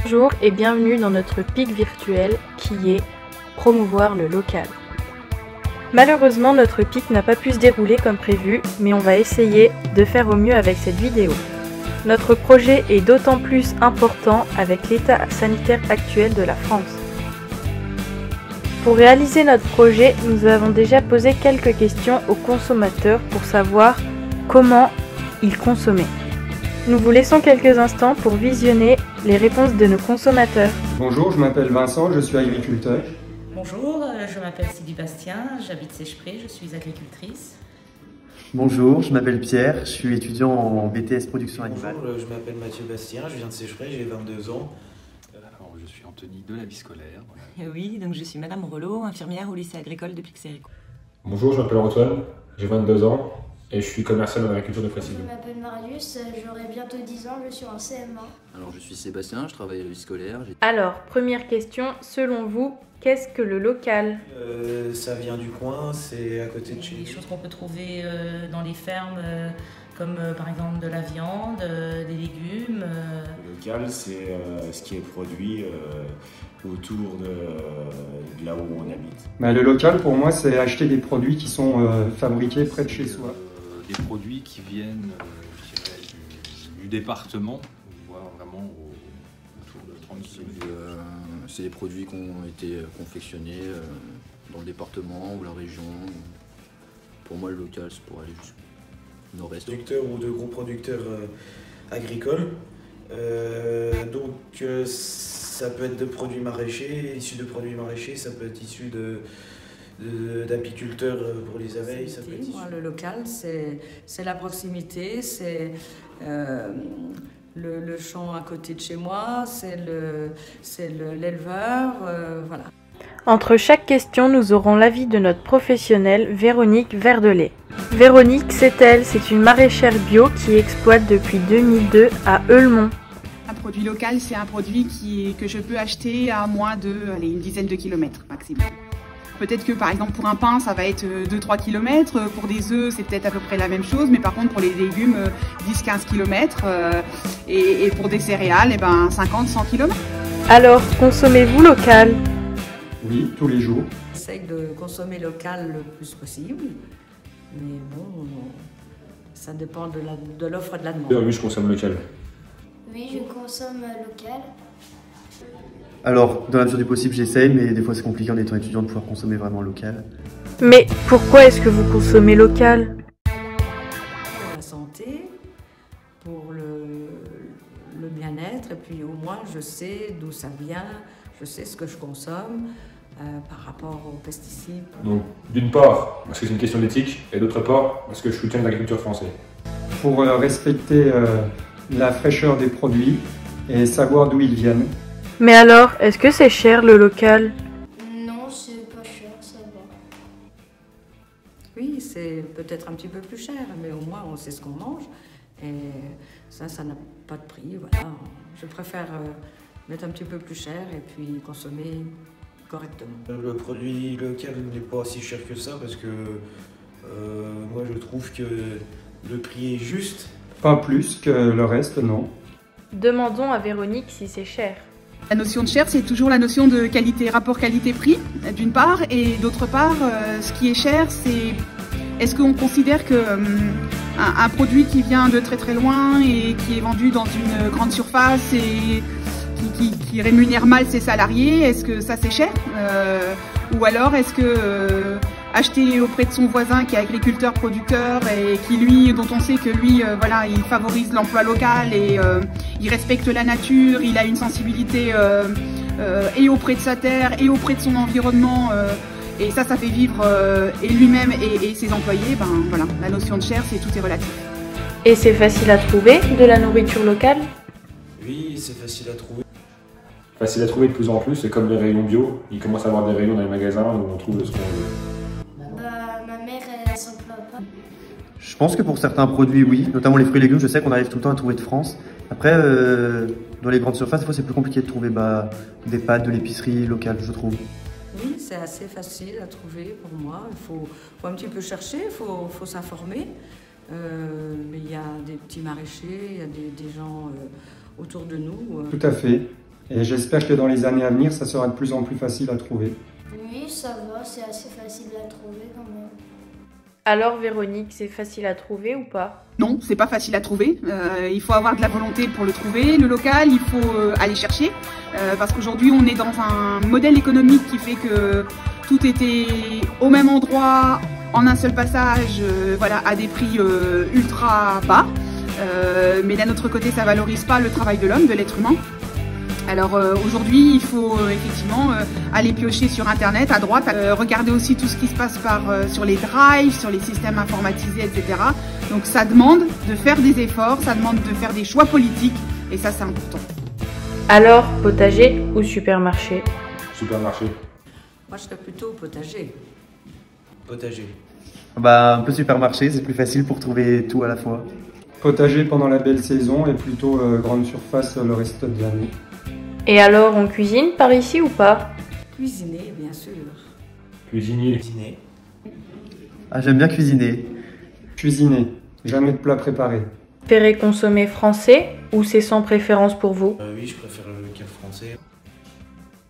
Bonjour et bienvenue dans notre pic virtuel qui est promouvoir le local. Malheureusement, notre pic n'a pas pu se dérouler comme prévu, mais on va essayer de faire au mieux avec cette vidéo. Notre projet est d'autant plus important avec l'état sanitaire actuel de la France. Pour réaliser notre projet, nous avons déjà posé quelques questions aux consommateurs pour savoir comment ils consommaient. Nous vous laissons quelques instants pour visionner les réponses de nos consommateurs. Bonjour, je m'appelle Vincent, je suis agriculteur. Bonjour, je m'appelle Sylvie Bastien, j'habite Sèchepré, je suis agricultrice. Bonjour, je m'appelle Pierre, je suis étudiant en BTS Production Animale. Bonjour, je m'appelle Mathieu Bastien, je viens de Sèchepré, j'ai 22 ans. Alors, je suis Anthony de la vie scolaire. Voilà. Oui, donc je suis Madame Relot, infirmière au lycée agricole de Pixérico. Bonjour, je m'appelle Antoine, j'ai 22 ans et je suis commercial dans l'agriculture de Frécilly. Je m'appelle Marius, j'aurai bientôt 10 ans, je suis en CM1. Alors je suis Sébastien, je travaille à la vie scolaire. Alors, première question, selon vous, qu'est-ce que le local? Ça vient du coin, c'est à côté de chez nous. Des choses qu'on peut trouver dans les fermes, comme par exemple de la viande, des légumes. Le local, c'est ce qui est produit autour de là où on habite. Le local, pour moi, c'est acheter des produits qui sont fabriqués près de chez soi. Des produits qui viennent je dirais, du département, voire vraiment autour de 30 km. C'est des produits qui ont été confectionnés dans le département ou la région. Pour moi, le local, c'est pour aller jusqu'au nord-est. Producteurs ou de gros producteurs agricoles. Donc ça peut être de produits maraîchers, issus de produits maraîchers, ça peut être issu d'apiculteurs pour les abeilles. Ça peut être issu. Le local, c'est la proximité, c'est le champ à côté de chez moi, c'est l'éleveur, voilà. Entre chaque question, nous aurons l'avis de notre professionnelle Véronique Verdelet. Véronique, c'est une maraîchère bio qui exploite depuis 2002 à Eulemont. Un produit local, c'est un produit que je peux acheter à moins de une dizaine de kilomètres maximum. Peut-être que par exemple pour un pain, ça va être 2-3 km, pour des œufs, c'est peut-être à peu près la même chose, mais par contre pour les légumes, 10-15 km, et pour des céréales, 50-100 km. Alors, consommez-vous local? Oui, tous les jours. J'essaie de consommer local le plus possible, mais bon, ça dépend de l'offre et de la demande. Oui, je consomme local. Oui, je consomme local. Alors, dans la mesure du possible, j'essaye, mais des fois c'est compliqué en étant étudiant de pouvoir consommer vraiment local. Mais pourquoi est-ce que vous consommez local? Pour la santé, pour le bien-être, et puis au moins je sais d'où ça vient, je sais ce que je consomme par rapport aux pesticides. Donc, d'une part, parce que c'est une question d'éthique, et d'autre part, parce que je soutiens l'agriculture française. Pour respecter la fraîcheur des produits et savoir d'où ils viennent. Mais alors, est-ce que c'est cher le local? Non, c'est pas cher, ça va. Oui, c'est peut-être un petit peu plus cher, mais au moins on sait ce qu'on mange. Et ça n'a pas de prix, voilà. Je préfère mettre un petit peu plus cher et puis consommer correctement. Le produit local n'est pas si cher que ça parce que moi je trouve que le prix est juste. Pas plus que le reste, non. Demandons à Véronique si c'est cher. La notion de cher, c'est toujours la notion de qualité, rapport qualité-prix, d'une part, et d'autre part, ce qui est cher, c'est est-ce qu'on considère que un produit qui vient de très très loin et qui est vendu dans une grande surface et qui rémunère mal ses salariés, est-ce que ça c'est cher? Ou alors est-ce que acheter auprès de son voisin qui est agriculteur, producteur et dont on sait que lui, voilà, il favorise l'emploi local et il respecte la nature, il a une sensibilité et auprès de sa terre et auprès de son environnement et ça fait vivre et lui-même et ses employés, voilà, la notion de cher, tout est relatif. Et c'est facile à trouver de la nourriture locale? Oui, c'est facile à trouver. Facile à trouver de plus en plus, c'est comme les rayons bio, il commence à avoir des rayons dans les magasins où on trouve ce qu'on veut. Ma mère, elle s'emploie pas. Je pense que pour certains produits, oui, notamment les fruits et légumes, je sais qu'on arrive tout le temps à trouver de France. Après, dans les grandes surfaces, des fois c'est plus compliqué de trouver des pâtes de l'épicerie locale, je trouve. Oui, c'est assez facile à trouver pour moi. Il faut un petit peu chercher, il faut s'informer. Mais il y a des petits maraîchers, il y a des gens autour de nous. Tout à fait. Et j'espère que dans les années à venir, ça sera de plus en plus facile à trouver. Oui, ça va, c'est assez facile à trouver quand même. Alors Véronique, c'est facile à trouver ou pas? Non, c'est pas facile à trouver. Il faut avoir de la volonté pour le trouver. Le local, il faut aller chercher. Parce qu'aujourd'hui, on est dans un modèle économique qui fait que tout était au même endroit, en un seul passage, voilà, à des prix ultra bas. Mais d'un autre côté, ça valorise pas le travail de l'homme, de l'être humain. Alors aujourd'hui, il faut effectivement aller piocher sur Internet, à droite, regarder aussi tout ce qui se passe sur les drives, sur les systèmes informatisés, etc. Donc ça demande de faire des efforts, ça demande de faire des choix politiques, et ça c'est important. Alors, potager ou supermarché? Supermarché. Moi, je serais plutôt potager. Potager. Bah, un peu supermarché, c'est plus facile pour trouver tout à la fois. Potager pendant la belle saison et plutôt grande surface le reste de l'année. Et alors, on cuisine par ici ou pas? Cuisiner, bien sûr. Cuisinier. Cuisiner. Ah, j'aime bien cuisiner. Cuisiner, jamais de plat préparé. Préférez consommer français ou c'est sans préférence pour vous? Oui, je préfère le local français.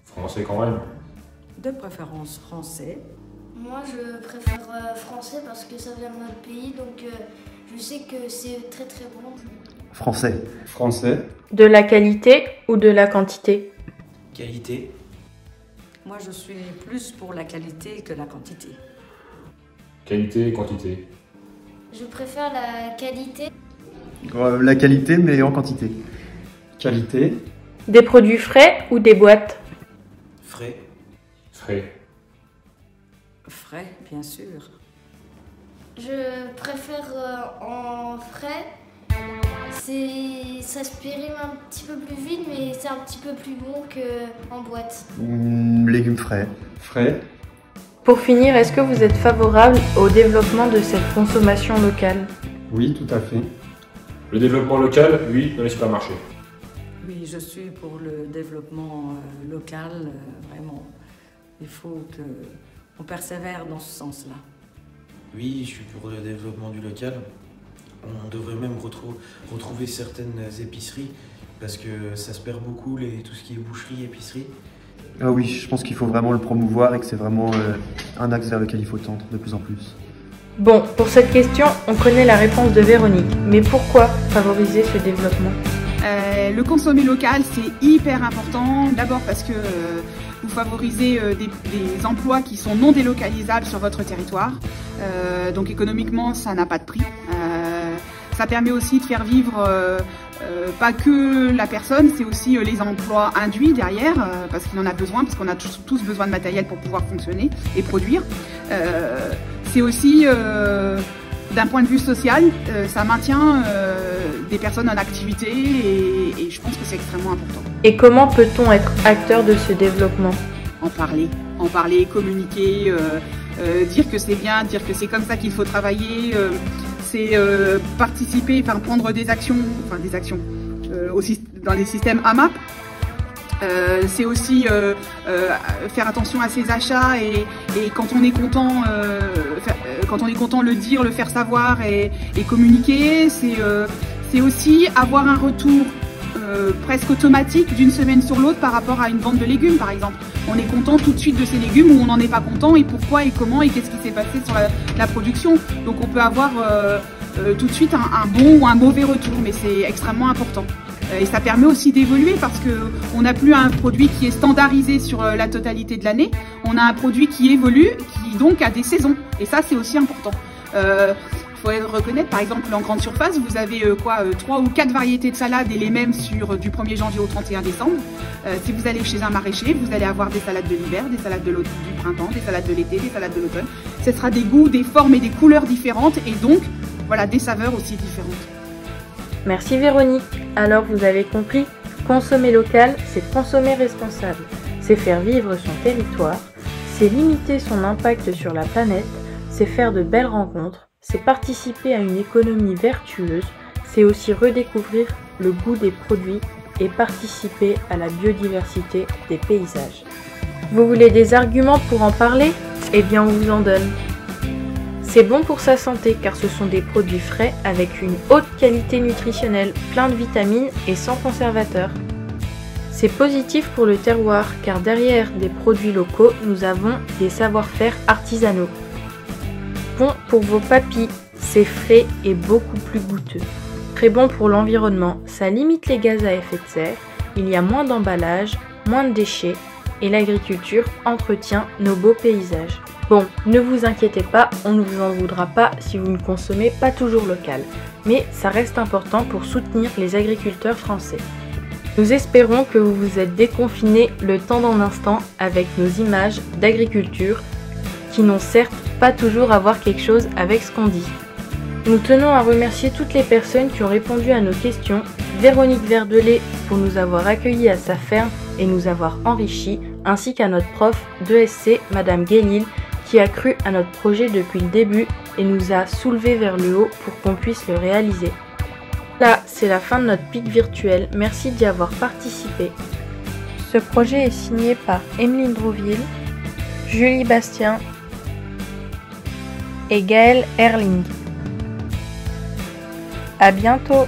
Français quand même. De préférence français. Moi, je préfère français parce que ça vient de notre pays, donc je sais que c'est très très bon. Français. Français. De la qualité ou de la quantité? Qualité. Moi, je suis plus pour la qualité que la quantité. Qualité et quantité. Je préfère la qualité. La qualité, mais en quantité. Qualité. Des produits frais ou des boîtes? Frais. Frais. Frais, bien sûr. Je préfère en frais. Ça se périme un petit peu plus vite, mais c'est un petit peu plus bon qu'en boîte. Légumes frais. Frais. Pour finir, est-ce que vous êtes favorable au développement de cette consommation locale? Oui, tout à fait. Le développement local, oui, dans les supermarchés. Oui, je suis pour le développement local, vraiment. Il faut qu'on persévère dans ce sens-là. Oui, je suis pour le développement du local. On devrait même retrouver certaines épiceries parce que ça se perd beaucoup, tout ce qui est boucherie, épicerie. Ah oui, je pense qu'il faut vraiment le promouvoir et que c'est vraiment un axe vers lequel il faut tendre de plus en plus. Bon, pour cette question, on connaît la réponse de Véronique. Mais pourquoi favoriser ce développement? Le consommer local, c'est hyper important. D'abord parce que vous favorisez des emplois qui sont non délocalisables sur votre territoire. Donc économiquement, ça n'a pas de prix. Ça permet aussi de faire vivre pas que la personne, c'est aussi les emplois induits derrière, parce qu'il en a besoin, parce qu'on a tous besoin de matériel pour pouvoir fonctionner et produire. C'est aussi, d'un point de vue social, ça maintient des personnes en activité et je pense que c'est extrêmement important. Et comment peut-on être acteur de ce développement? En parler, communiquer, dire que c'est bien, dire que c'est comme ça qu'il faut travailler, c'est participer, enfin prendre des actions aussi dans les systèmes AMAP. C'est aussi faire attention à ses achats et quand on est content, le dire, le faire savoir et communiquer. C'est aussi avoir un retour presque automatique d'une semaine sur l'autre par rapport à une vente de légumes par exemple. On est content tout de suite de ces légumes ou on n'en est pas content et pourquoi et comment et qu'est-ce qui s'est passé sur la production. Donc on peut avoir tout de suite un bon ou un mauvais retour, mais c'est extrêmement important. Et ça permet aussi d'évoluer parce qu'on n'a plus un produit qui est standardisé sur la totalité de l'année. On a un produit qui évolue, qui donc a des saisons. Et ça, c'est aussi important. Il faut reconnaître, par exemple, en grande surface, vous avez 3 ou 4 variétés de salades et les mêmes sur du 1er janvier au 31 décembre. Si vous allez chez un maraîcher, vous allez avoir des salades de l'hiver, des salades du printemps, des salades de l'été, des salades de l'automne. Ce sera des goûts, des formes et des couleurs différentes et donc, voilà, des saveurs aussi différentes. Merci Véronique. Alors vous avez compris, consommer local, c'est consommer responsable. C'est faire vivre son territoire, c'est limiter son impact sur la planète, c'est faire de belles rencontres, c'est participer à une économie vertueuse, c'est aussi redécouvrir le goût des produits et participer à la biodiversité des paysages. Vous voulez des arguments pour en parler? Eh bien on vous en donne. C'est bon pour sa santé car ce sont des produits frais avec une haute qualité nutritionnelle, plein de vitamines et sans conservateurs. C'est positif pour le terroir car derrière des produits locaux, nous avons des savoir-faire artisanaux. Bon pour vos papilles, c'est frais et beaucoup plus goûteux. Très bon pour l'environnement, ça limite les gaz à effet de serre, il y a moins d'emballage, moins de déchets et l'agriculture entretient nos beaux paysages. Bon, ne vous inquiétez pas, on ne vous en voudra pas si vous ne consommez pas toujours local, mais ça reste important pour soutenir les agriculteurs français. Nous espérons que vous vous êtes déconfinés le temps d'un instant avec nos images d'agriculture qui n'ont certes pas toujours à voir quelque chose avec ce qu'on dit. Nous tenons à remercier toutes les personnes qui ont répondu à nos questions, Véronique Verdelet pour nous avoir accueillis à sa ferme et nous avoir enrichis, ainsi qu'à notre prof d'ESC, Madame Guélil, qui a cru à notre projet depuis le début et nous a soulevés vers le haut pour qu'on puisse le réaliser. Là, c'est la fin de notre pic virtuel, merci d'y avoir participé. Ce projet est signé par Emeline Droville, Julie Bastien et Gaëlle Erling. À bientôt!